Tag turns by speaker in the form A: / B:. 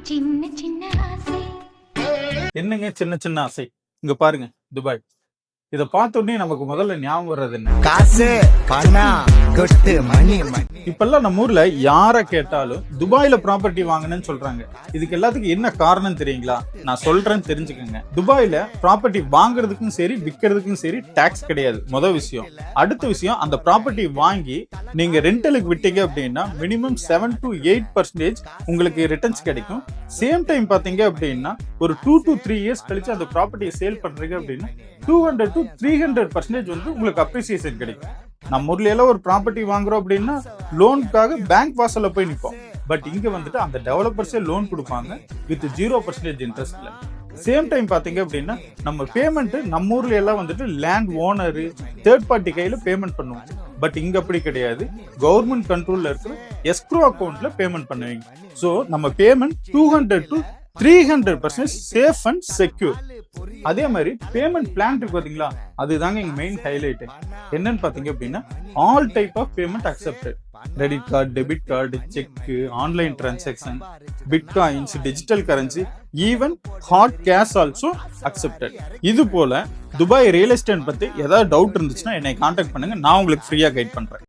A: சின்ன சின்ன ஆசை.
B: என்னங்க சின்ன சின்ன ஆசை? இங்க பாருங்க, துபாய். இத பார்த்த உடனே நமக்கு முதல்ல ஞாபகம் வர்றது என்ன?
C: காசு, பணம், கொட்டு, மணி.
B: இப்பெல்லாம் நம்ம ஊர்ல யார கேட்டாலும் துபாயில ப்ராப்பர்ட்டி வாங்கணும்னு சொல்றாங்க. இதுக்கு எல்லாத்துக்கும் என்ன காரணம் தெரியுங்களா? நான் சொல்றேன்னு தெரிஞ்சுக்கோங்க. துபாயில ப்ராப்பர்ட்டி வாங்குறதுக்கும் சரி விற்கிறதுக்கும் சரி டாக்ஸ் கிடையாது. முதல் விஷயம். அடுத்த விஷயம், அந்த ப்ராப்பர்ட்டி வாங்கி நீங்க ரெண்டலுக்கு விட்டீங்க அப்படின்னா மினிமம் 7 to 8% உங்களுக்கு ரிட்டர்ன்ஸ் கிடைக்கும். சேம் டைம் பாத்தீங்க அப்படின்னா ஒரு 2 to 3 இயர்ஸ் கழிச்சு அந்த ப்ராப்பர்ட்டியை சேல் பண்றீங்க அப்படின்னா 200 to 300% வந்து உங்களுக்கு அப்ரிசியேஷன் கிடைக்கும். நம்ம ஊர்ல எல்லாம் ஒரு ப்ராப்பர்ட்டி வாங்குறோம் அப்படின்னா லோனுக்காக பேங்க் வாசல்ல போய் நிற்போம். பட் இங்க வந்துட்டு அந்த டெவலப்பர்ஸே லோன் கொடுப்பாங்க வித் 0% இன்ட்ரெஸ்ட்ல. சேம் டைம் பாத்தீங்க அப்படின்னா நம்ம பேமெண்ட் நம்ம ஊர்ல எல்லாம் வந்துட்டு லேண்ட் ஓனரு தேர்ட் பார்ட்டி கையில பேமெண்ட் பண்ணுவோம். பட் இங்க அப்படி கிடையாது. கவர்மெண்ட் கண்ட்ரோல்ல இருக்கிற எஸ்க்ரோ அக்கௌண்ட்ல பேமெண்ட் பண்ணுவீங்க. சோ நம்ம payment 200 to 300% safe and secure. அதே மாதிரி பேமெண்ட் பிளான் இருக்கு பாத்தீங்களா, அதுதாங்க இங்க மெயின் ஹைலைட். என்னன்னு பாத்தீங்க அப்படின்னா all type of payment accepted. Credit card, debit card, cheque, online transaction, bitcoins, digital currency, even hard cash also accepted. இது போல துபாய் ரியல் எஸ்டேட் பத்தி ஏதாவது டவுட் இருந்துச்சுன்னா என்னை கான்டாக்ட் பண்ணுங்க. நான் உங்களுக்கு ஃப்ரீயா கைட் பண்றேன்.